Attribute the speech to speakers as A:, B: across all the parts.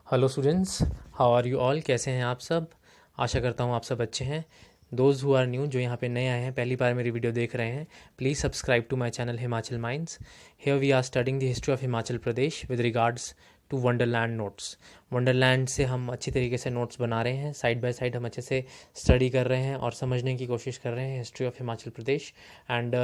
A: Hello students, how are you all. कैसे हैं आप सब। आशा करता हूँ आप सब अच्छे हैं। दोज हु आर न्यू, जो यहाँ पे नए आए हैं, पहली बार मेरी वीडियो देख रहे हैं, please subscribe to my channel Himachal minds. Here we are studying the history of Himachal Pradesh with regards to Wonderland notes. Wonderland से हम अच्छी तरीके से नोट्स बना रहे हैं, साइड बाय साइड हम अच्छे से स्टडी कर रहे हैं और समझने की कोशिश कर रहे हैं history of Himachal Pradesh. And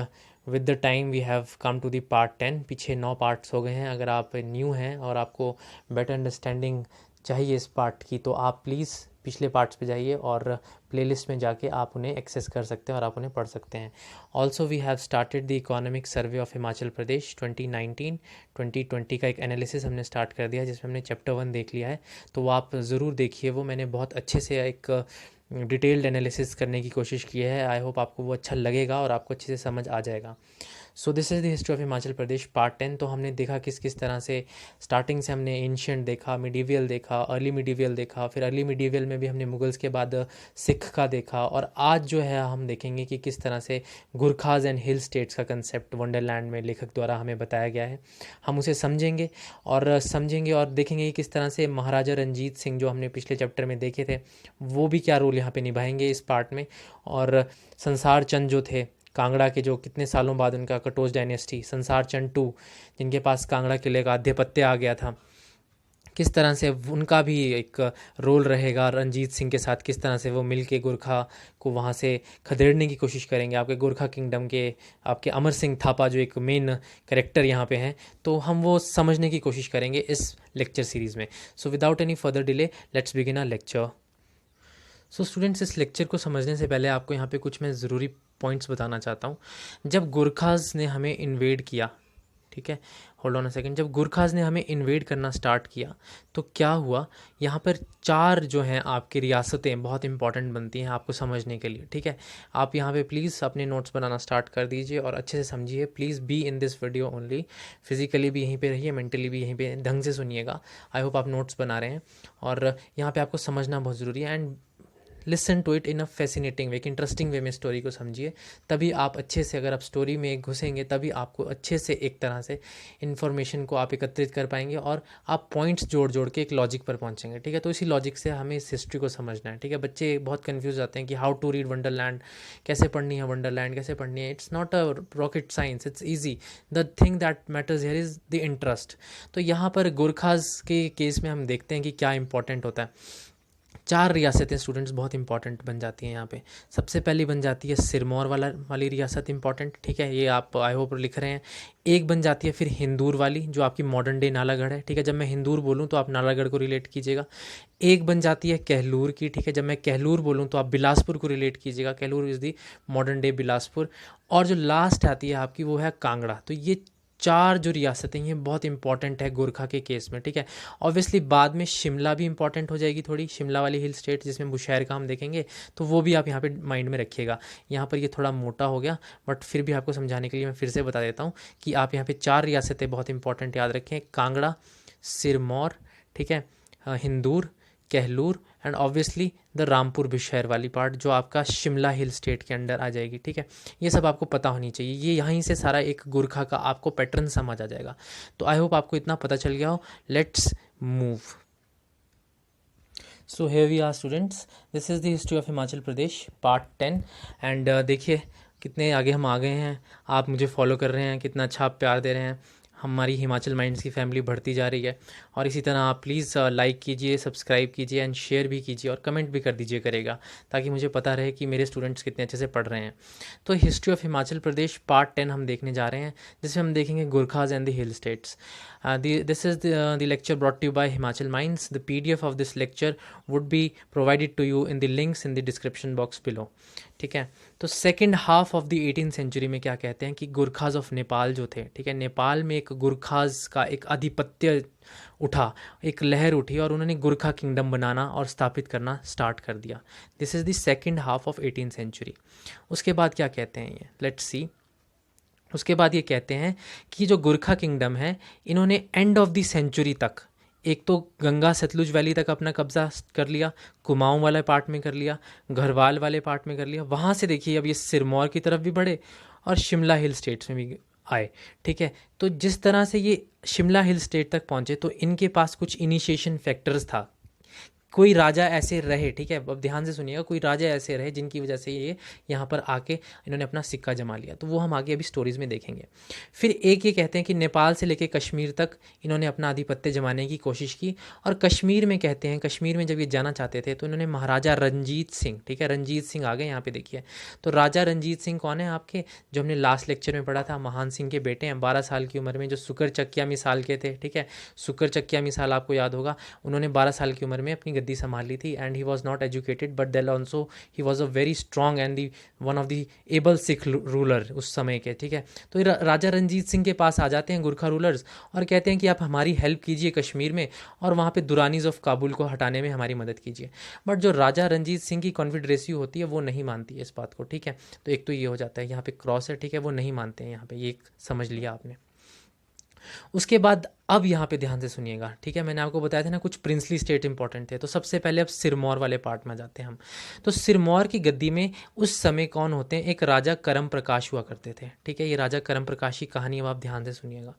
A: with the time we have come to the part 10। पीछे 9 पार्ट्स हो गए हैं। अगर आप न्यू हैं और आपको बेटर अंडरस्टैंडिंग चाहिए इस पार्ट की, तो आप प्लीज़ पिछले पार्ट्स पे जाइए और प्लेलिस्ट में जाके आप उन्हें एक्सेस कर सकते हैं और आप उन्हें पढ़ सकते हैं। Also we have started the economic survey of Himachal Pradesh 2019-2020 का एक एनालिसिस हमने स्टार्ट कर दिया, जिसमें हमने चैप्टर 1 देख लिया है। तो वो आप ज़रूर देखिए, वो मैंने बहुत अच्छे से एक डिटेल्ड एनालिसिस करने की कोशिश की है। आई होप आपको वो अच्छा लगेगा और आपको अच्छे से समझ आ जाएगा। So this is the history of Himachal Pradesh part 10। तो हमने देखा किस किस तरह से स्टार्टिंग से हमने एंशियंट देखा, मिडीवियल देखा, अर्ली मिडीवियल देखा, फिर अर्ली मिडीवियल में भी हमने मुगल्स के बाद सिख का देखा, और आज जो है हम देखेंगे कि किस तरह से गुरखाज एंड हिल स्टेट्स का कंसेप्ट वंडरलैंड में लेखक द्वारा हमें बताया गया है। हम उसे समझेंगे और देखेंगे कि किस तरह से महाराजा रंजीत सिंह, जो हमने पिछले चैप्टर में देखे थे, वो भी क्या रोल यहाँ पे निभाएंगे इस पार्ट में। और संसार चंद जो थे कांगड़ा के, जो कितने सालों बाद उनका कटोच डायनेस्टी, संसार चंद टू, जिनके पास कांगड़ा किले का आधिपत्य आ गया था, किस तरह से उनका भी एक रोल रहेगा रंजीत सिंह के साथ। किस तरह से वो मिल के गोरखा को वहाँ से खदेड़ने की कोशिश करेंगे, आपके गोरखा किंगडम के आपके अमर सिंह थापा जो एक मेन करेक्टर यहाँ पे हैं। तो हम वो समझने की कोशिश करेंगे इस लेक्चर सीरीज़ में। So without any further delay let's begin a lecture. So students, इस लेक्चर को समझने से पहले आपको यहाँ पे कुछ मैं ज़रूरी पॉइंट्स बताना चाहता हूँ। जब गुरखाज ने हमें इन्वेड किया, ठीक है, होल्ड ऑन अ सेकंड, जब गुरखाज ने हमें इन्वेड करना स्टार्ट किया तो क्या हुआ, यहाँ पर 4 जो हैं आपकी रियासतें बहुत इंपॉर्टेंट बनती हैं आपको समझने के लिए। ठीक है, आप यहाँ पे प्लीज़ अपने नोट्स बनाना स्टार्ट कर दीजिए और अच्छे से समझिए। Please be in this video only, physically भी यहीं पे रहिए, मेंटली भी यहीं पे ढंग से सुनिएगा। आई होप आप नोट्स बना रहे हैं और यहाँ पे आपको समझना बहुत ज़रूरी है। And listen to it in a fascinating way, एक इंटरेस्टिंग वे में स्टोरी को समझिए। तभी आप अच्छे से, अगर आप स्टोरी में घुसेंगे तभी आपको अच्छे से एक तरह से इन्फॉर्मेशन को आप एकत्रित कर पाएंगे और आप पॉइंट्स जोड़ जोड़ के एक लॉजिक पर पहुंचेंगे। ठीक है, तो इसी लॉजिक से हमें इस हिस्ट्री को समझना है। ठीक है, बच्चे बहुत कन्फ्यूज आते हैं कि हाउ टू रीड वंडरलैंड, कैसे पढ़नी है वंडरलैंड, कैसे पढ़नी है। It's not a rocket science, it's easy. The thing that matters here is the interest. तो यहाँ पर गोरखाज के केस में हम देखते हैं कि क्या इंपॉर्टेंट होता है। 4 रियासतें स्टूडेंट्स बहुत इंपॉर्टेंट बन जाती हैं यहाँ पे। सबसे पहली बन जाती है सिरमौर वाली रियासत इंपॉर्टेंट। ठीक है, ये आप आई होप लिख रहे हैं। एक बन जाती है फिर हिंदूर वाली, जो आपकी मॉडर्न डे नालागढ़ है। ठीक है, जब मैं हिंदूर बोलूँ तो आप नालागढ़ को रिलेट कीजिएगा। एक बन जाती है कहलूर की। ठीक है, जब मैं कहलूर बोलूँ तो आप बिलासपुर को रिलेट कीजिएगा। Kahlur is the modern day Bilaspur. और जो लास्ट आती है आपकी वो है कांगड़ा। तो ये 4 जो रियासतें हैं ये बहुत इंपॉर्टेंट है गोरखा के केस में। ठीक है, ऑब्वियसली बाद में शिमला भी इंपॉर्टेंट हो जाएगी थोड़ी, शिमला वाली हिल स्टेट जिसमें बुशैर का हम देखेंगे, तो वो भी आप यहाँ पे माइंड में रखिएगा। यहाँ पर ये थोड़ा मोटा हो गया, बट फिर भी आपको समझाने के लिए मैं फिर से बता देता हूँ कि आप यहाँ पे 4 रियासतें बहुत इंपॉर्टेंट याद रखें। कांगड़ा, सिरमौर, ठीक है, Hindur, Kahlur and obviously the Rampur Bushahr वाली पार्ट, जो आपका शिमला हिल स्टेट के अंडर आ जाएगी। ठीक है, ये सब आपको पता होनी चाहिए। ये यहीं से सारा एक गोरखा का आपको पैटर्न समझ आ जाएगा। तो आई होप आपको इतना पता चल गया हो। Let's move. So here we are students, this is the history of Himachal Pradesh part 10। And देखिए कितने आगे हम आ गए हैं। आप मुझे फॉलो कर रहे हैं, कितना अच्छा आप प्यार दे रहे हैं। हमारी हिमाचल माइंड्स की फैमिली बढ़ती जा रही है। और इसी तरह आप प्लीज़ लाइक कीजिए, सब्सक्राइब कीजिए एंड शेयर भी कीजिए और कमेंट भी कर दीजिए करेगा, ताकि मुझे पता रहे कि मेरे स्टूडेंट्स कितने अच्छे से पढ़ रहे हैं। तो history of Himachal Pradesh part 10 हम देखने जा रहे हैं, जिसमें हम देखेंगे Gurkhas and the hill states. This is the lecture brought to you by Himachal minds. The PDF of this lecture would be provided to you in the links in the description box below. ठीक है, तो second half of the 18th century में क्या कहते हैं कि Gurkhas of Nepal जो थे, ठीक है, नेपाल में एक गुरखाज का एक आधिपत्य उठा, एक लहर उठी और उन्होंने गुरखा किंगडम बनाना और स्थापित करना स्टार्ट कर दिया। This is the second half of 18th century. उसके बाद क्या कहते हैं ये, लेट्स सी। उसके बाद ये कहते हैं कि जो गुरखा किंगडम है, इन्होंने एंड ऑफ द सेंचुरी तक एक तो गंगा सतलुज वैली तक अपना कब्जा कर लिया, कुमाऊं वाले पार्ट में कर लिया, घरवाल वाले पार्ट में कर लिया। वहाँ से देखिए अब ये सिरमौर की तरफ भी बढ़े और शिमला हिल स्टेट्स में भी आए। ठीक है, तो जिस तरह से ये शिमला हिल स्टेट तक पहुँचे तो इनके पास कुछ इनिशिएशन फैक्टर्स था। कोई राजा ऐसे रहे, ठीक है, अब ध्यान से सुनिएगा, कोई राजा ऐसे रहे जिनकी वजह से ये यहाँ पर आके इन्होंने अपना सिक्का जमा लिया, तो वो हम आगे अभी स्टोरीज़ में देखेंगे। फिर एक ये कहते हैं कि नेपाल से लेके कश्मीर तक इन्होंने अपना आधिपत्य जमाने की कोशिश की, और कश्मीर में कहते हैं, कश्मीर में जब ये जाना चाहते थे तो इन्होंने महाराजा रंजीत सिंह, ठीक है, रंजीत सिंह आ गए यहाँ पे देखिए। तो राजा रंजीत सिंह कौन है आपके, जो हमने लास्ट लेक्चर में पढ़ा था, महान सिंह के बेटे हैं, 12 साल की उम्र में, जो सुकर चकिया मिसाल के थे। ठीक है, सुकर चकिया मिसाल आपको याद होगा, उन्होंने 12 साल की उम्र में अपनी गद्दी संभाल ली थी, and he was not educated but then also he was a very strong and the one of the able Sikh ruler उस समय के। ठीक है, तो राजा रंजीत सिंह के पास आ जाते हैं गुरखा रूलर्स और कहते हैं कि आप हमारी हेल्प कीजिए कश्मीर में, और वहाँ पे दुरानीज ऑफ काबुल को हटाने में हमारी मदद कीजिए। बट जो राजा रंजीत सिंह की कॉन्फिडरेसी होती है वो नहीं मानती है इस बात को। ठीक है, तो एक तो ये हो जाता है, यहाँ पे क्रॉस है, ठीक है, वो नहीं मानते हैं यहाँ पे, ये समझ लिया आपने। उसके बाद अब यहाँ पे ध्यान से सुनिएगा, ठीक है, मैंने आपको बताया था ना कुछ प्रिंसली स्टेट इंपॉर्टेंट थे, तो सबसे पहले अब सिरमौर वाले पार्ट में जाते हैं हम। तो सिरमौर की गद्दी में उस समय कौन होते हैं, एक राजा करम प्रकाश हुआ करते थे। ठीक है, ये राजा करम प्रकाश की कहानी अब आप ध्यान से सुनिएगा।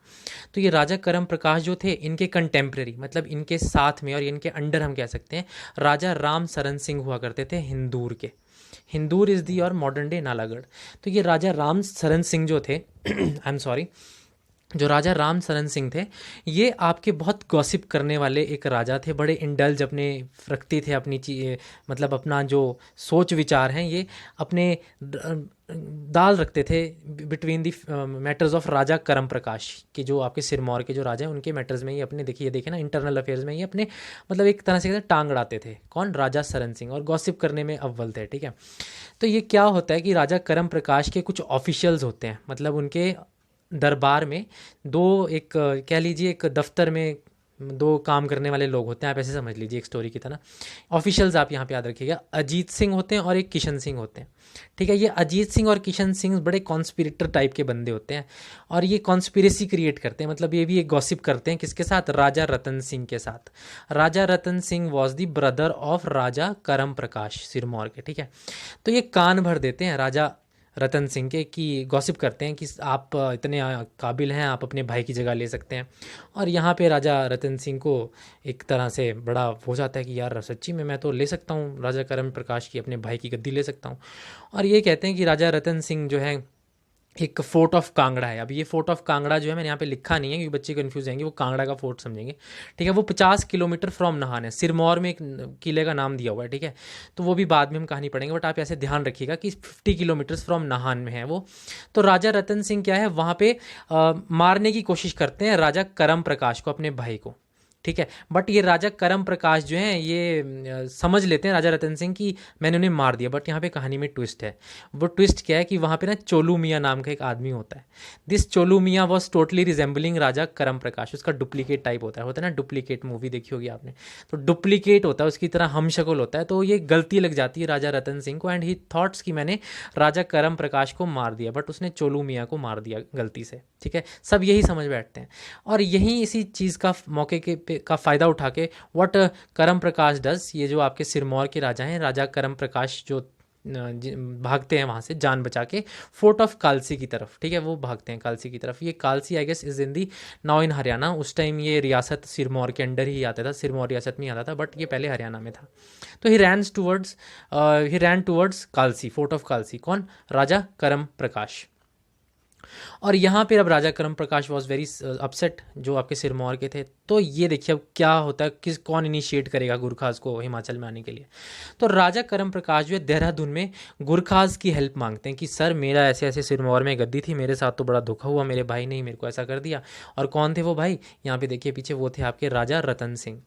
A: तो ये राजा करम प्रकाश जो थे, इनके कंटेम्प्रेरी, मतलब इनके साथ में और इनके अंडर हम कह सकते हैं, राजा राम सरन सिंह हुआ करते थे हिंदूर के। हिंदूर इज़ दी और मॉडर्न डे नालागढ़। तो ये राजा राम सरन सिंह जो थे आई एम सॉरी, जो राजा राम सरन सिंह थे, ये आपके बहुत गॉसिप करने वाले एक राजा थे, बड़े इंडल्ज अपने रखते थे अपनी मतलब अपना जो सोच विचार हैं ये अपने दाल रखते थे between the matters of Raja Karam प्रकाश के, जो आपके सिरमौर के जो राजा हैं उनके मैटर्स में ही अपने देखिए ना इंटरनल अफेयर्स में ही अपने मतलब एक तरह से कहते हैं टांग अड़ाते थे। कौन, राजा सरन सिंह, और गॉसिप करने में अव्वल थे। ठीक है, तो ये क्या होता है कि राजा करम प्रकाश के कुछ ऑफिशियल्स होते हैं, मतलब उनके दरबार में दो, एक कह लीजिए एक दफ्तर में दो काम करने वाले लोग होते हैं, आप ऐसे समझ लीजिए एक स्टोरी की तरह। ऑफिशियल्स आप यहाँ पे याद रखिएगा, अजीत सिंह होते हैं और एक किशन सिंह होते हैं। ठीक है, ये अजीत सिंह और किशन सिंह बड़े कॉन्स्पिरेटर टाइप के बंदे होते हैं, और ये कॉन्स्पिरेसी क्रिएट करते हैं, मतलब ये भी एक गॉसिप करते हैं किसके साथ, राजा रतन सिंह के साथ। Raja Ratan Singh was the brother of Raja Karam Prakash Sirmaur के। ठीक है, तो ये कान भर देते हैं राजा रतन सिंह के, कि गॉसिप करते हैं कि आप इतने काबिल हैं, आप अपने भाई की जगह ले सकते हैं। और यहाँ पे राजा रतन सिंह को एक तरह से बड़ा हो जाता है कि यार सच्ची में मैं तो ले सकता हूँ राजा करम प्रकाश की, अपने भाई की गद्दी ले सकता हूँ। और ये कहते हैं कि राजा रतन सिंह जो है, एक फोर्ट ऑफ कांगड़ा है। अब ये फोर्ट ऑफ कांगड़ा जो है मैंने यहाँ पे लिखा नहीं है क्योंकि बच्चे कंफ्यूज जाएंगे, वो कांगड़ा का फोर्ट समझेंगे। ठीक है, वो 50 किलोमीटर फ्रॉम नाहन है, सिरमौर में एक किले का नाम दिया हुआ है। ठीक है, तो वो भी बाद में हम कहानी पढ़ेंगे, बट आप ऐसे ध्यान रखिएगा कि 50 किलोमीटर्स फ्रॉम नाहन में है वो। तो राजा रतन सिंह क्या है, वहाँ पे मारने की कोशिश करते हैं राजा करम प्रकाश को, अपने भाई को। ठीक है, बट ये राजा करम प्रकाश जो हैं ये समझ लेते हैं राजा रतन सिंह की मैंने उन्हें मार दिया। बट यहाँ पे कहानी में ट्विस्ट है। वो ट्विस्ट क्या है कि वहाँ पे ना चोलू मियाँ नाम का एक आदमी होता है। दिस चोलू मियाँ वॉज टोटली रिजेंबलिंग राजा करम प्रकाश, उसका डुप्लीकेट टाइप होता है ना, डुप्लीकेट मूवी देखी होगी आपने, तो डुप्लीकेट होता है, उसकी तरह हम शक्ल होता है। तो ये गलती लग जाती है राजा रतन सिंह को, एंड ही थॉट्स कि मैंने राजा करम प्रकाश को मार दिया, बट उसने चोलू मियाँ को मार दिया गलती से। ठीक है, सब यही समझ बैठते हैं, और यही इसी चीज़ का मौके के का फ़ायदा उठा के व्हाट करम प्रकाश डज, ये जो आपके सिरमौर के राजा हैं, राजा करम प्रकाश जो भागते हैं वहाँ से जान बचा के फोर्ट ऑफ कालसी की तरफ। ठीक है, वो भागते हैं कालसी की तरफ। ये Kalsi I guess is in the now in Haryana. उस टाइम ये रियासत सिरमौर के अंडर ही आता था, सिरमौर रियासत में आता था, बट ये पहले हरियाणा में था। तो he ran towards Kalsi, fort of Kalsi. कौन, राजा करम प्रकाश। और यहाँ पे अब राजा करम प्रकाश वॉज वेरी अपसेट, जो आपके सिरमौर के थे। तो ये देखिए अब क्या होता है, कौन इनिशिएट करेगा गुरखाज को हिमाचल में आने के लिए। तो राजा करम प्रकाश जो है देहरादून में गुरखाज की हेल्प मांगते हैं कि सर मेरा ऐसे ऐसे सिरमौर में गद्दी थी, मेरे साथ तो बड़ा धोखा हुआ, मेरे भाई ने ही मेरे को ऐसा कर दिया। और कौन थे वो भाई, यहाँ पे देखिए पीछे, वो थे आपके राजा रतन सिंह।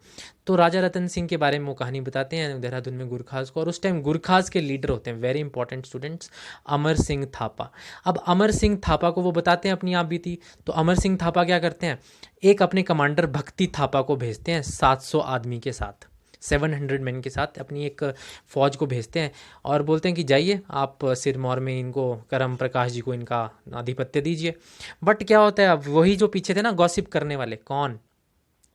A: तो राजा रतन सिंह के बारे में वो कहानी बताते हैं देहरादून में गुरखाज को। और उस टाइम गुरखाज के लीडर होते हैं, very important students, Amar Singh Thapa. अब अमर सिंह थापा को वो बताते हैं अपनी आप बीती। तो अमर सिंह थापा क्या करते हैं, एक अपने कमांडर भक्ति थापा को भेजते हैं 700 आदमी के साथ, 700 मैन के साथ अपनी एक फ़ौज को भेजते हैं, और बोलते हैं कि जाइए आप सिरमौर में इनको करम प्रकाश जी को इनका आधिपत्य दीजिए। बट क्या होता है, अब वही जो पीछे थे ना गॉसिप करने वाले, कौन,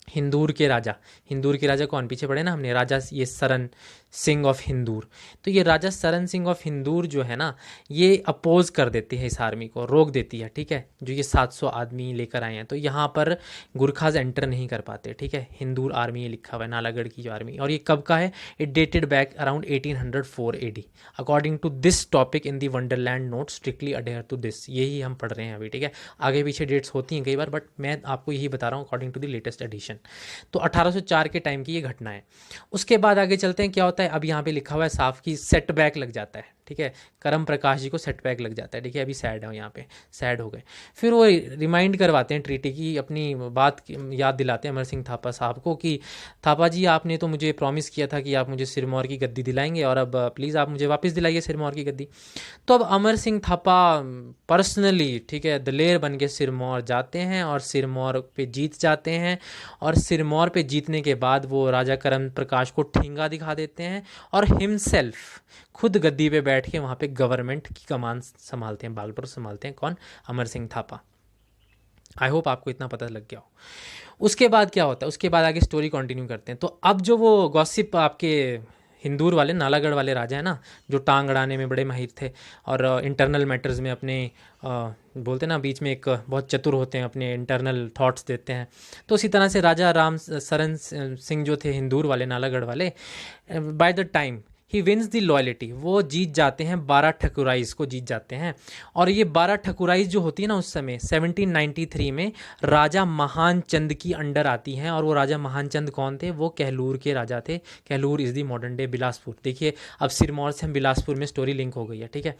A: हिंदूर के राजा, हिंदूर के राजा कौन, पीछे पढ़े ना हमने, राजा ये सरन सिंह ऑफ हिंदूर। तो ये राजा सरन सिंह ऑफ हिंदूर जो है ना, ये अपोज कर देती है इस आर्मी को, रोक देती है, ठीक है, जो ये 700 आदमी लेकर आए हैं। तो यहाँ पर गुरखाज एंटर नहीं कर पाते, ठीक है। हिंदूर आर्मी ये लिखा हुआ है, नालागढ़ की जो आर्मी, और ये कब का है, it dated back around 1804 AD according to this topic in the Wonderland note, strictly adhere to this. यही हम पढ़ रहे हैं अभी, ठीक है। आगे पीछे डेट्स होती हैं कई बार, बट मैं आपको यही बता रहा हूँ according to the latest edition. तो 1804 के टाइम की ये घटना है। उसके बाद आगे चलते हैं, क्या होता है, अब यहाँ पे लिखा हुआ है साफ की सेटबैक लग जाता है, ठीक है। करम प्रकाश जी को सेटबैक लग जाता है, ठीक है। अभी सैड है यहाँ पे, सैड हो गए। फिर वो रिमाइंड करवाते हैं ट्रीटी की, अपनी बात याद दिलाते हैं अमर सिंह थापा साहब को कि थापा जी आपने तो मुझे प्रॉमिस किया था कि आप मुझे सिरमौर की गद्दी दिलाएंगे, और अब प्लीज़ आप मुझे वापस दिलाइए सिरमौर की गद्दी। तो अब अमर सिंह थापा पर्सनली, ठीक है, दलेर बन के सिरमौर जाते हैं और सिरमौर पे जीत जाते हैं। और सिरमौर पे जीतने के बाद वो राजा करम प्रकाश को ठेंगा दिखा देते हैं और हिमसेल्फ खुद गद्दी पे बैठ के वहाँ पे गवर्नमेंट की कमान संभालते हैं, बागडोर संभालते हैं। कौन, अमर सिंह थापा। आई होप आपको इतना पता लग गया हो। उसके बाद क्या होता है, उसके बाद आगे स्टोरी कंटिन्यू करते हैं। तो अब जो वो गॉसिप आपके हिंदूर वाले, नालागढ़ वाले राजा है ना, जो टांग अड़ाने में बड़े माहिर थे और इंटरनल मैटर्स में अपने बोलते ना बीच में एक बहुत चतुर होते हैं, अपने इंटरनल थॉट्स देते हैं। तो उसी तरह से राजा राम सरन सिंह जो थे हिंदूर वाले, नालागढ़ वाले, by the time he wins the loyalty, वो जीत जाते हैं 12 ठकुराइज को जीत जाते हैं। और ये 12 ठकुराइज जो होती है ना, उस समय 1793 में राजा महान चंद की अंडर आती हैं। और वो राजा महान चंद कौन थे, वो कहलूर के राजा थे। Kahlur is the modern day Bilaspur. देखिए अब सिरमौर से हम बिलासपुर में स्टोरी लिंक हो गई है, ठीक है।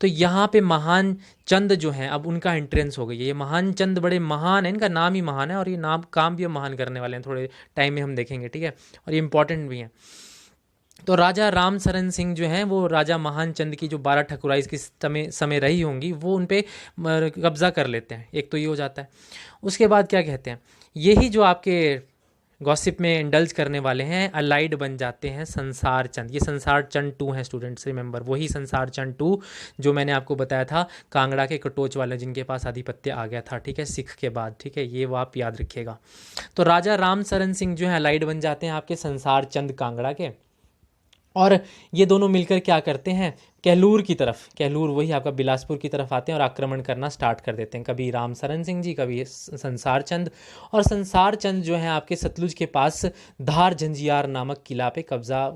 A: तो यहाँ पे महान चंद जो हैं, अब उनका एंट्रेंस हो गई है। ये महान चंद बड़े महान है, इनका नाम ही महान है, और ये नाम काम भी महान करने वाले हैं, थोड़े टाइम में हम देखेंगे, ठीक है। और ये इंपॉर्टेंट भी हैं। तो राजा राम सरन सिंह जो हैं, वो राजा महान चंद की जो 12 ठकुराइज की समय रही होंगी, वो उन पर कब्जा कर लेते हैं। एक तो ये हो जाता है। उसके बाद क्या कहते हैं, यही जो आपके गॉसिप में इंडल्ज करने वाले हैं, अलाइड बन जाते हैं संसार चंद। ये संसार चंद 2 हैं स्टूडेंट्स, रिमेंबर, वही संसार चंद 2 जो मैंने आपको बताया था, कांगड़ा के कटोच वाले, जिनके पास आधिपत्य आ गया था, ठीक है, सिख के बाद, ठीक है। ये वो आप याद रखिएगा। तो राजा राम सरन सिंह जो है अलाइड बन जाते हैं आपके संसार चंद कांगड़ा के, और ये दोनों मिलकर क्या करते हैं, कहलूर की तरफ, कहलूर वही आपका बिलासपुर की तरफ आते हैं और आक्रमण करना स्टार्ट कर देते हैं। कभी राम सरन सिंह जी, कभी संसार चंद। और संसार चंद जो है आपके सतलुज के पास धार झंझियार नामक किला पे कब्जा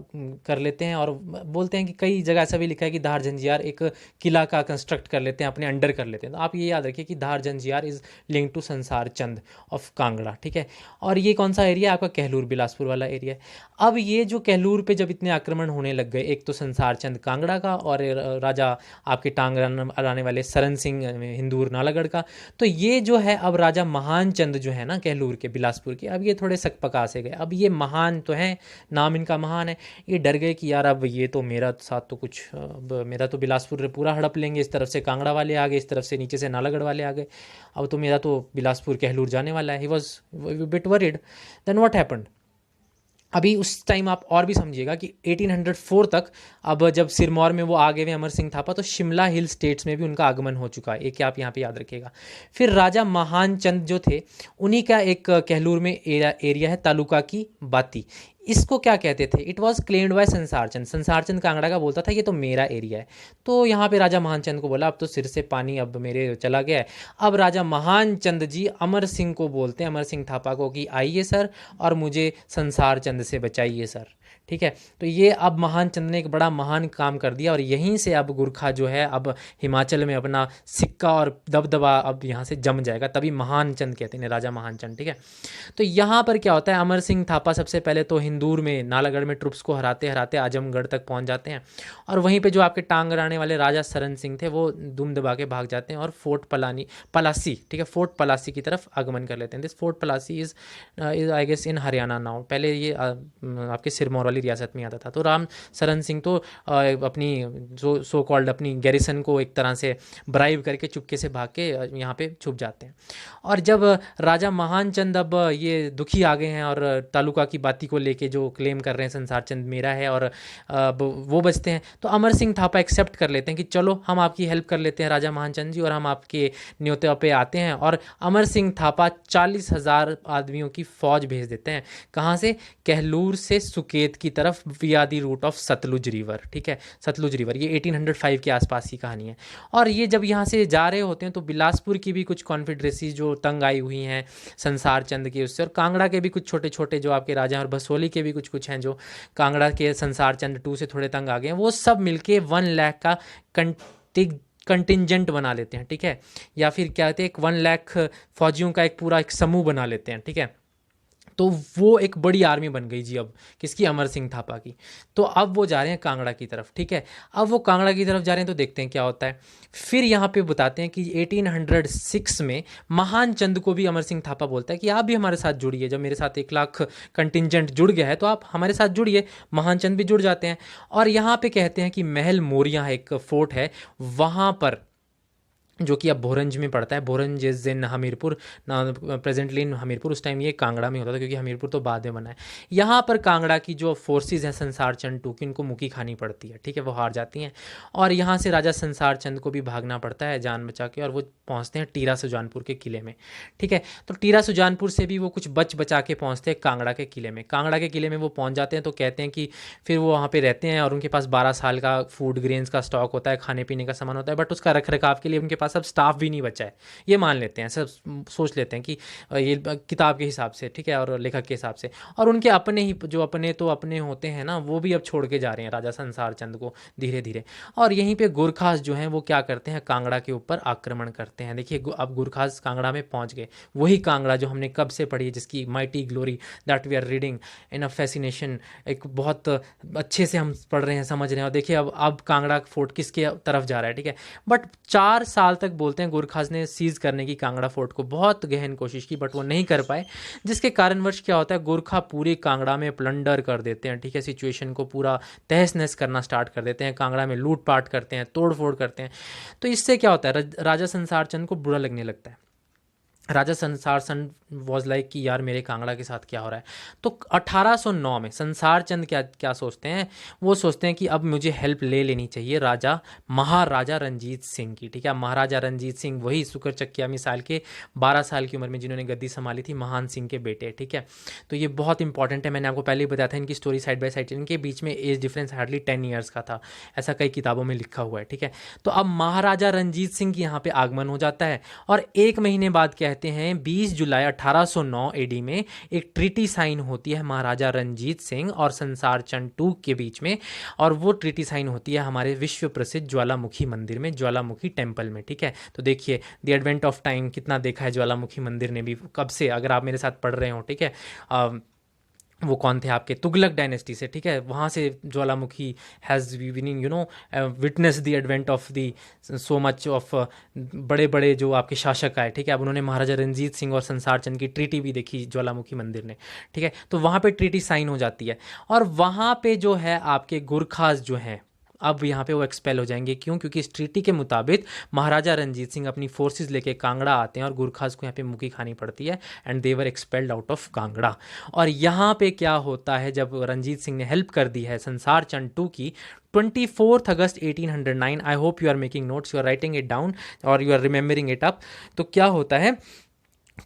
A: कर लेते हैं। और बोलते हैं कि कई जगह ऐसा भी लिखा है कि धार झंझियार एक किला का कंस्ट्रक्ट कर लेते हैं, अपने अंडर कर लेते हैं। तो आप ये याद रखिए कि धार झंझियार इज़ लिंक टू संसार चंद ऑफ कांगड़ा, ठीक है। और ये कौन सा एरिया आपका, कहलूर बिलासपुर वाला एरिया है। अब ये जो कहलूर पे जब इतने आक्रमण होने लग गए, एक तो संसार चंद कांगड़ा का और राजा आपके टांग अड़ाने वाले सरन सिंह हिंदूर नालागढ़ का, तो ये जो है अब राजा महान चंद जो है ना कहलूर के बिलासपुर के, अब ये थोड़े सकपका से गए। अब ये महान तो हैं, नाम इनका महान है, ये डर गए कि यार अब ये तो मेरा साथ तो कुछ, अब मेरा तो बिलासपुर पूरा हड़प लेंगे। इस तरफ से कांगड़ा वाले आ गए, इस तरफ से नीचे से नालागढ़ वाले आ गए, अब तो मेरा तो बिलासपुर कहलूर जाने वाला है। He was bit worried. Then what happened, अभी उस टाइम आप और भी समझिएगा कि 1804 तक, अब जब सिरमौर में वो आ गए हुए अमर सिंह थापा, तो शिमला हिल स्टेट्स में भी उनका आगमन हो चुका है, एक आप यहाँ पे याद रखिएगा। फिर राजा महान चंद जो थे, उन्हीं का एक कहलूर में एरिया है तालुका की बाती, इसको क्या कहते थे, इट वॉज क्लेम्ड बाय संसार चंद। संसार चंद कांगड़ा का बोलता था ये तो मेरा एरिया है। तो यहाँ पे राजा महान चंद को बोला अब तो सिर से पानी अब मेरे चला गया है। अब राजा महान चंद जी अमर सिंह को बोलते हैं, अमर सिंह थापा को, कि आइए सर और मुझे संसार चंद से बचाइए सर, ठीक है। तो ये अब महान चंद ने एक बड़ा महान काम कर दिया, और यहीं से अब गुरखा जो है अब हिमाचल में अपना सिक्का और दबदबा अब यहाँ से जम जाएगा, तभी महान चंद कहते हैं, राजा महान चंद, ठीक है। तो यहाँ पर क्या होता है, अमर सिंह थापा सबसे पहले तो हिंदूर में, नालागढ़ में ट्रुप्स को हराते हराते आजमगढ़ तक पहुँच जाते हैं, और वहीं पर जो आपके टांग अड़ाने वाले राजा सरन सिंह थे वो दुम दबा के भाग जाते हैं और फोर्ट पलासी, ठीक है, फोर्ट पलासी की तरफ आगमन कर लेते हैं। This fort Palasi is I guess in Haryana now. पहले ये आपके सिरमौर वाली वाली रियासत में आता था। तो राम सरन सिंह तो अपनी जो सो कॉल्ड अपनी गैरिसन को एक तरह से ब्राइब करके चुपके से भाग के यहाँ पे छुप जाते हैं। और जब राजा महान चंद अब ये दुखी आ गए हैं और तालुका की बाती को लेके जो क्लेम कर रहे हैं संसार चंद मेरा है और अब वो बचते हैं, तो अमर सिंह थापा एक्सेप्ट कर लेते हैं कि चलो हम आपकी हेल्प कर लेते हैं राजा महानचंद जी, और हम आपके न्योते पे आते हैं। और अमर सिंह थापा 40,000 आदमियों की फौज भेज देते हैं। कहाँ से? कहलूर से सुकेत की तरफ via the route of Sutlej river. ठीक है, सतलुज रिवर, ये 1805 के आसपास की कहानी है। और ये जब यहाँ से जा रहे होते हैं तो बिलासपुर की भी कुछ कॉन्फिडरेसी जो तंग आई हुई हैं संसार चंद के उससे, और कांगड़ा के भी कुछ छोटे छोटे जो आपके राजा हैं, और बसोली के भी कुछ कुछ हैं जो कांगड़ा के संसार चंद 2 से थोड़े तंग आ गए हैं, वो सब मिलके 1 लाख का कंटिजेंट बना लेते हैं। ठीक है, या फिर क्या कहते हैं, एक 1 लाख फौजियों का एक पूरा एक समूह बना लेते हैं। ठीक है, तो वो एक बड़ी आर्मी बन गई जी अब किसकी? अमर सिंह थापा की। तो अब वो जा रहे हैं कांगड़ा की तरफ। ठीक है, अब वो कांगड़ा की तरफ जा रहे हैं तो देखते हैं क्या होता है। फिर यहाँ पे बताते हैं कि 1806 में महान चंद को भी अमर सिंह थापा बोलता है कि आप भी हमारे साथ जुड़िए, जब मेरे साथ 1 लाख कंटिजेंट जुड़ गया है तो आप हमारे साथ जुड़िए। महान चंद भी जुड़ जाते हैं और यहाँ पे कहते हैं कि महल मोरिया एक फोर्ट है वहाँ पर, जो कि अब भोरंज में पड़ता है। Bhoranj is in Hamirpur, presently in Hamirpur. उस टाइम ये कांगड़ा में होता था क्योंकि हमीरपुर तो बाद में बना है। यहाँ पर कांगड़ा की जो फोर्सेस हैं संसार चंद 2 की, उनको मुकी खानी पड़ती है। ठीक है, वो हार जाती हैं और यहाँ से राजा संसार चंद को भी भागना पड़ता है जान बचा के, और वो पहुँचते हैं टीरा सुजानपुर के किले में। ठीक है, तो टीरा सुजानपुर से भी वो कुछ बच बचा के पहुँचते हैं कांगड़ा के किले में। कांगड़ा के किले में वो पहुँच जाते हैं तो कहते हैं कि फिर वो वहाँ पर रहते हैं और उनके पास 12 साल का फूड ग्रेन्स का स्टॉक होता है, खाने पीने का सामान होता है, बट उसका रख रखाव के लिए उनके पास अब स्टाफ भी नहीं बचा है। ये मान लेते हैं, सब सोच लेते हैं कि ये किताब के हिसाब से, ठीक है, और लेखक के हिसाब से। और उनके अपने ही जो अपने होते हैं ना, वो भी अब छोड़ के जा रहे हैं राजा संसार चंद को धीरे धीरे। और यहीं पे गुरखास जो हैं वो क्या करते हैं, कांगड़ा के ऊपर आक्रमण करते हैं। देखिए अब गुरखास कांगड़ा में पहुंच गए, वही कांगड़ा जो हमने कब से पढ़ी, जिसकी mighty glory that we are reading in a fascination, एक बहुत अच्छे से हम पढ़ रहे हैं, समझ रहे हैं। और देखिए अब कांगड़ा फोर्ट किसके तरफ जा रहा है। ठीक है, बट 4 साल तक बोलते हैं गुरखास ने सीज करने की कांगड़ा फोर्ट को, बहुत गहन कोशिश की बट वो नहीं कर पाए, जिसके कारणवश क्या होता है, गोरखा पूरे कांगड़ा में प्लंडर कर देते हैं। ठीक है, सिचुएशन को पूरा तहस नहस करना स्टार्ट कर देते हैं, कांगड़ा में लूटपाट करते हैं, तोड़ फोड़ करते हैं। तो इससे क्या होता है, राजा संसार चंद को बुरा लगने लगता है। राजा संसार चंद वॉज लाइक कि यार मेरे कांगड़ा के साथ क्या हो रहा है। तो 1809 में संसार चंद क्या सोचते हैं, वो सोचते हैं कि अब मुझे हेल्प ले लेनी चाहिए महाराजा रंजीत सिंह की। ठीक है, महाराजा रंजीत सिंह वही सुकर चकिया मिसाल के 12 साल की उम्र में जिन्होंने गद्दी संभाली थी, महान सिंह के बेटे। ठीक है, तो ये बहुत इंपॉर्टेंट है, मैंने आपको पहले ही बताया था, इनकी स्टोरी साइड बाय साइड, इनके बीच में एज डिफरेंस हार्डली 10 ईयर्स का था, ऐसा कई किताबों में लिखा हुआ है। ठीक है, तो अब महाराजा रंजीत सिंह की यहाँ पे आगमन हो जाता है और 1 महीने बाद कहते हैं 20 जुलाई 1809 एडी में एक ट्रीटी साइन होती है महाराजा रंजीत सिंह और संसार चंद 2 के बीच में, और वो ट्रीटी साइन होती है हमारे विश्व प्रसिद्ध ज्वालामुखी मंदिर में, ज्वालामुखी टेम्पल में। ठीक है, तो देखिए द एडवेंट ऑफ टाइम कितना देखा है ज्वालामुखी मंदिर ने भी, कब से, अगर आप मेरे साथ पढ़ रहे हो। ठीक है, वो कौन थे आपके तुगलक डायनेस्टी से। ठीक है, वहाँ से Jwalamukhi has been witness the advent of the so much of बड़े बड़े जो आपके शासक आए। ठीक है, अब उन्होंने महाराजा रंजीत सिंह और संसार चंद की ट्रीटी भी देखी ज्वालामुखी मंदिर ने। ठीक है, तो वहाँ पे ट्रीटी साइन हो जाती है और वहाँ पे जो है आपके गुरखास जो हैं अब यहाँ पे वो एक्सपेल हो जाएंगे। क्यों? क्योंकि इस ट्रीटी के मुताबिक महाराजा रंजीत सिंह अपनी फोर्सेस लेके कांगड़ा आते हैं और गुरखास को यहाँ पे मुकी खानी पड़ती है and they were expelled out of Kangra. और यहाँ पे क्या होता है, जब रंजीत सिंह ने हेल्प कर दी है संसार चंद 2 की, 24 अगस्त 1809, I hope you are making notes, you are writing it down और you are remembering it up. तो क्या होता है,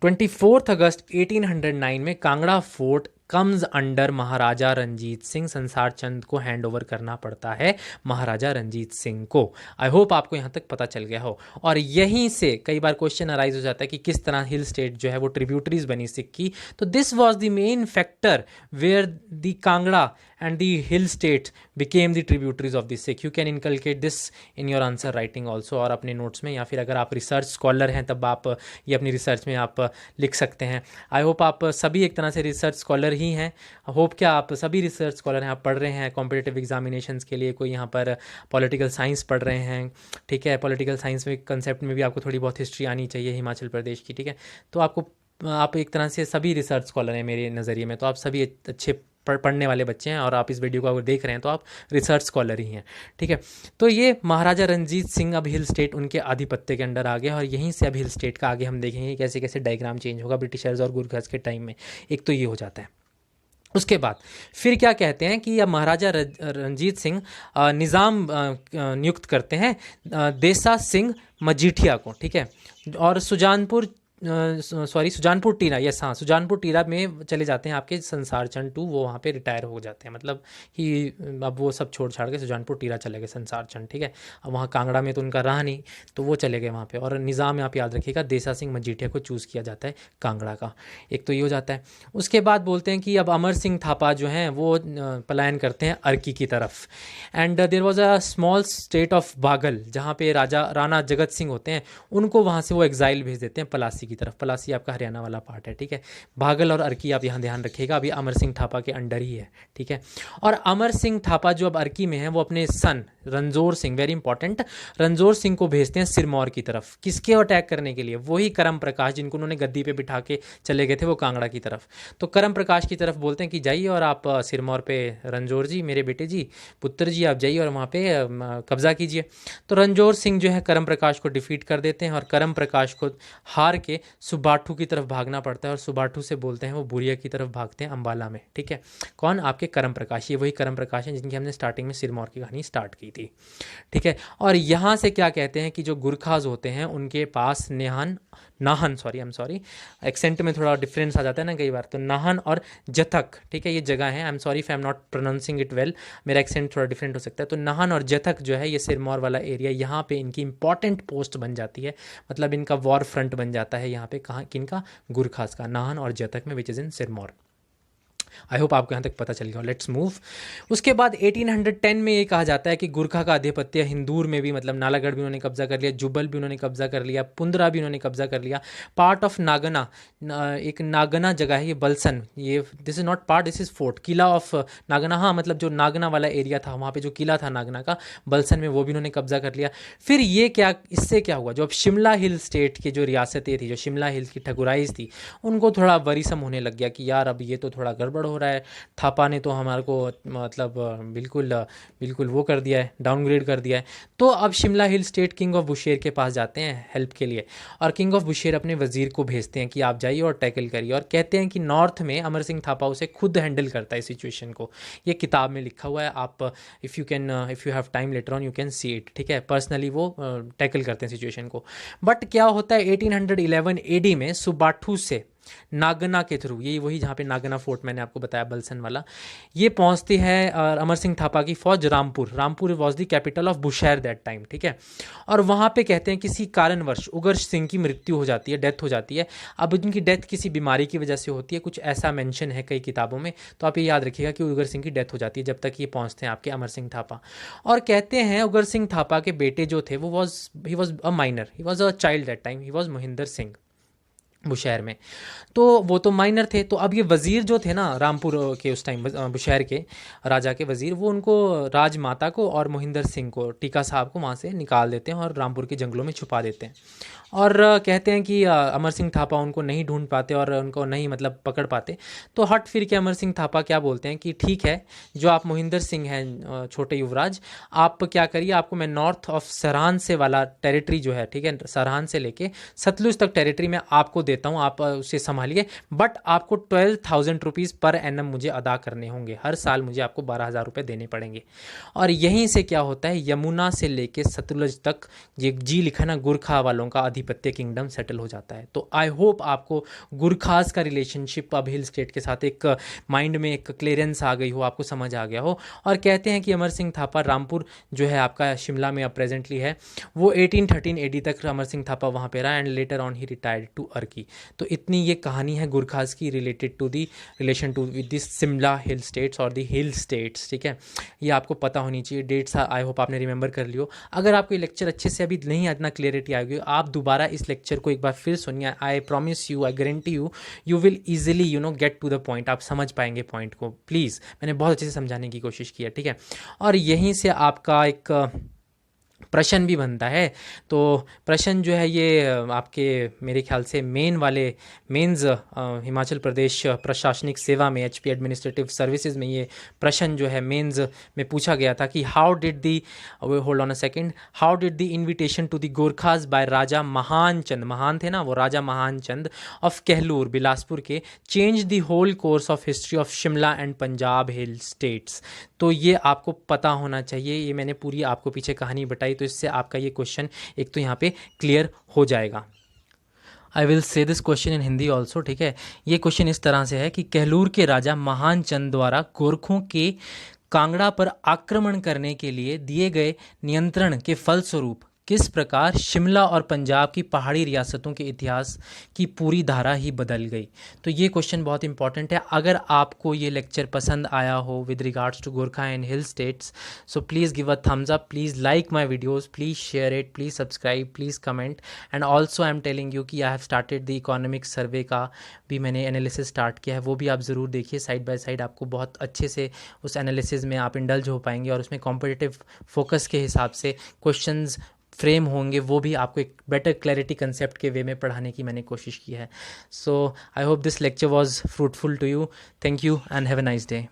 A: 24 अगस्त 1809 में Kangra fort comes under Maharaja Ranjit Singh, Sansar Chand को हैंड ओवर करना पड़ता है महाराजा रंजीत सिंह को। आई होप आपको यहाँ तक पता चल गया हो। और यहीं से कई बार क्वेश्चन अराइज हो जाता है कि किस तरह हिल स्टेट जो है वो ट्रिब्यूटरीज बनी सिख की। तो this was the main factor where the Kangra and the hill states became the tributaries of the Sikh. You can inculcate this in your answer writing also, और अपने नोट्स में, या फिर अगर आप रिसर्च स्कॉलर हैं तब आप ये अपनी रिसर्च में आप लिख सकते हैं। आई होप आप सभी एक तरह से रिसर्च स्कॉलर ही हैं। होप क्या आप सभी रिसर्च स्कॉलर हैं, आप पढ़ रहे हैं कॉम्पिटिटिव एग्जामिनेशंस के लिए, कोई यहाँ पर पॉलिटिकल साइंस पढ़ रहे हैं। ठीक है, पॉलिटिकल साइंस में कंसेप्ट में भी आपको थोड़ी बहुत हिस्ट्री आनी चाहिए हिमाचल प्रदेश की। ठीक है, तो आप एक तरह से सभी रिसर्च स्कॉलर हैं मेरे नज़रिए में, तो आप सभी अच्छे पढ़ने वाले बच्चे हैं और आप इस वीडियो को अगर देख रहे हैं तो आप रिसर्च स्कॉलर ही हैं, ठीक है। तो ये महाराजा रणजीत सिंह अब हिल स्टेट उनके आधिपत्य के अंडर आ गया और यहीं से अब हिल स्टेट का आगे हम देखेंगे कैसे कैसे डायग्राम चेंज होगा ब्रिटिशर्स और गुरखास के टाइम में। एक तो ये हो जाता है। उसके बाद फिर क्या कहते हैं कि अब महाराजा रणजीत सिंह निज़ाम नियुक्त करते हैं देसा सिंह मजीठिया को, ठीक है। और सुजानपुर टीला, यस हाँ, सुजानपुर टीला में चले जाते हैं आपके संसार चंद टू, वो वहाँ पे रिटायर हो जाते हैं, मतलब कि अब वो सब छोड़ छाड़ के सुजानपुर टीला चले गए संसार चंद, ठीक है। अब वहाँ कांगड़ा में तो उनका रहा नहीं, तो वो चले गए वहाँ पे। और निज़ाम आप याद रखिएगा देसा सिंह मजीठिया को चूज़ किया जाता है कांगड़ा का। एक तो ये हो जाता है। उसके बाद बोलते हैं कि अब अमर सिंह थापा जो हैं वो पलायन करते हैं अर्की की तरफ। And there was a small state of Baghal, जहाँ पे राणा जगत सिंह होते हैं, उनको वहाँ से वो एग्जाइल भेज देते हैं पलासी की तरफ। पलासी आपका हरियाणा वाला पार्ट है, ठीक है। बागल और अर्की आप यहाँ ध्यान रखिएगा, अभी अमर सिंह थापा के अंडर ही है, ठीक है। और अमर सिंह थापा जो अब अर्की में है वो अपने सन रणजोर सिंह, वेरी इंपॉर्टेंट, रणजोर सिंह को भेजते हैं सिरमौर की तरफ। किसके अटैक करने के लिए? वही करम प्रकाश जिनको उन्होंने गद्दी पे बिठा के चले गए थे, वो कांगड़ा की तरफ। तो करम प्रकाश की तरफ बोलते हैं कि जाइए और आप सिरमौर पे, रणजोर जी मेरे बेटे जी, पुत्र जी, आप जाइए और वहाँ पे कब्जा कीजिए। तो रणजोर सिंह जो है करम प्रकाश को डिफीट कर देते हैं और करम प्रकाश को हार के सुबाठू की तरफ भागना पड़ता है और सुबाठू से बोलते हैं वो बुरिया की तरफ भागते हैं अंबाला में, ठीक है। कौन? आपके करम प्रकाश। ये वही करम प्रकाश हैं जिनकी हमने स्टार्टिंग में सिरमौर की कहानी स्टार्ट की थी, ठीक है। और यहाँ से क्या कहते हैं कि जो गुरखाज होते हैं उनके पास नाहन एक्सेंट में थोड़ा डिफरेंस आ जाता है ना कई बार, तो नाहन और जथक, ठीक है, ये जगह है। I am sorry if I am not pronouncing it well, मेरा एक्सेंट थोड़ा डिफरेंट हो सकता है। तो नाहन और जथक जो है ये सिरमौर वाला एरिया, यहाँ पे इनकी इंपॉर्टेंट पोस्ट बन जाती है, मतलब इनका वॉर फ्रंट बन जाता है यहाँ पे। कहाँ? किनका? गुरखास का, नाहन और जथक में, which is in Sirmaur. I hope आपको यहाँ तक पता चल गया। Let's move. उसके बाद 1810 में ये कहा जाता है कि गुरखा का आधिपत्य हिंदूर में भी, मतलब नालागढ़ भी उन्होंने कब्जा कर लिया, जुब्बल भी उन्होंने कब्जा कर लिया, पुंदरा भी उन्होंने कब्जा कर लिया, पार्ट ऑफ नागना, एक नागना जगह है ये बलसन, ये this is not part, this is fort, किला ऑफ नागना, हाँ मतलब जो नागना वाला एरिया था वहाँ पे जो किला था नागना का बलसन में, वो भी उन्होंने कब्जा कर लिया। फिर ये क्या, इससे क्या हुआ, जो अब शिमला हिल स्टेट की जो रियासतें थी, जो शिमला हिल्स की ठकुराइज थी, उनको थोड़ा वरीसम होने लग गया कि यार अब ये तो थोड़ा गड़बड़ हो रहा है, थापा ने तो हमारे को मतलब बिल्कुल वो कर दिया है, डाउनग्रेड कर दिया है। तो अब Shimla hill state king of Bushehr के पास जाते हैं हेल्प के लिए, और किंग ऑफ बुशेर अपने वजीर को भेजते हैं कि आप जाइए और टैकल करिए, और कहते हैं कि नॉर्थ में अमर सिंह थापा उसे खुद हैंडल करता है सिचुएशन को। ये किताब में लिखा हुआ है, आप if you have time later on you can see it, ठीक है। पर्सनली वो टैकल करते हैं सिचुएशन को। बट क्या होता है 1811 एडी में सुबाठू से नागना के थ्रू, यही वही जहाँ पे नागना फोर्ट मैंने आपको बताया बलसन वाला, ये पहुँचती है अमर सिंह थापा की फौज Rampur was the capital of Bushahr that time, ठीक है। और वहाँ पे कहते हैं किसी कारणवश उगर सिंह की मृत्यु हो जाती है, डेथ हो जाती है। अब उनकी डेथ किसी बीमारी की वजह से होती है, कुछ ऐसा मेंशन है कई किताबों में, तो आप ये याद रखिएगा कि उगर सिंह की डेथ हो जाती है जब तक ये पहुँचते हैं आपके अमर सिंह थापा। और कहते हैं उगर सिंह थापा के बेटे जो थे वो he was a minor, he was a child that time, he was Mohinder Singh Bushahr में, तो वो तो माइनर थे। तो अब ये वज़ीर जो थे ना रामपुर के उस टाइम बुशहर के राजा के वज़ीर, वो उनको राजमाता को और मोहिंदर सिंह को, टीका साहब को वहाँ से निकाल देते हैं और रामपुर के जंगलों में छुपा देते हैं। और कहते हैं कि अमर सिंह थापा उनको नहीं ढूंढ पाते और उनको नहीं मतलब पकड़ पाते। तो हट फिर के अमर सिंह थापा क्या बोलते हैं कि ठीक है, जो आप मोहिंदर सिंह हैं छोटे युवराज, आप क्या करिए, आपको मैं नॉर्थ ऑफ सरहान से वाला टेरिटरी जो है, ठीक है, सरहान से लेके सतलुज तक टेरिटरी में आपको देता हूँ, आप उसे संभालिए, बट आपको 12,000 रुपीज़ पर एनम मुझे अदा करने होंगे, हर साल मुझे आपको 12,000 रुपये देने पड़ेंगे। और यहीं से क्या होता है, यमुना से लेके सतलुज तक ये जी लिखा ना गुरखा वालों का आधिपत्य किंगडम सेटल हो जाता है। तो आई होप आपको गुरखास का रिलेशनशिप अब हिल स्टेट के साथ एक माइंड में एक क्लियरेंस आ गई हो, आपको समझ आ गया हो। और कहते हैं कि अमर सिंह थापा रामपुर जो है आपका शिमला में अब प्रेजेंटली है, वो 1813 एडी तक अमर सिंह थापा वहाँ पे रहा, and later on he retired to Arki. तो इतनी ये कहानी है गुरखास की related to the relation to with this Shimla hill states और दी हिल स्टेट्स, ठीक है। ये आपको पता होनी चाहिए, डेट्स आई होप आपने रिमेंबर कर लियो। अगर आपको ये लेक्चर अच्छे से अभी नहीं इतना क्लियरिटी आ गई, आप दोबारा इस लेक्चर को एक बार फिर सुनिए। I promise you, I guarantee you, you will easily get to the point, आप समझ पाएंगे पॉइंट को। प्लीज़, मैंने बहुत अच्छे से समझाने की कोशिश की है, ठीक है। और यहीं से आपका एक प्रश्न भी बनता है। तो प्रश्न जो है ये आपके मेरे ख्याल से मेंस हिमाचल प्रदेश प्रशासनिक सेवा में एचपी एडमिनिस्ट्रेटिव सर्विसेज में ये प्रश्न जो है मेंस में पूछा गया था कि how did the hold on a second, how did the invitation to the Gorkhas by Raja Mahan Chand, महान थे ना वो, राजा महान चंद ऑफ कहलूर बिलासपुर के, change the whole course of history of Shimla and Punjab hill states. तो ये आपको पता होना चाहिए, ये मैंने पूरी आपको पीछे कहानी बताई, तो इससे आपका ये क्वेश्चन एक तो यहाँ पे क्लियर हो जाएगा। I will say this question in Hindi also, ठीक है। ये क्वेश्चन इस तरह से है कि कहलूर के राजा महान चंद द्वारा गोरखों के कांगड़ा पर आक्रमण करने के लिए दिए गए नियंत्रण के फलस्वरूप किस प्रकार शिमला और पंजाब की पहाड़ी रियासतों के इतिहास की पूरी धारा ही बदल गई। तो ये क्वेश्चन बहुत इंपॉर्टेंट है। अगर आपको ये लेक्चर पसंद आया हो with regards to Gorkha and hill states, so please give a thumbs up, please like my videos, please share it, please subscribe, please comment. And also I am telling you कि I have started the economic survey का भी मैंने analysis start किया है, वो भी आप ज़रूर देखिए साइड बाय साइड। आपको बहुत अच्छे से उस एनालिसिस में आप इंडल्ज हो पाएंगे और उसमें कॉम्पिटिटिव फोकस के हिसाब से क्वेश्चंस फ्रेम होंगे, वो भी आपको एक बेटर क्लैरिटी कंसेप्ट के वे में पढ़ाने की मैंने कोशिश की है। So I hope this lecture was fruitful to you. Thank you and have a nice day.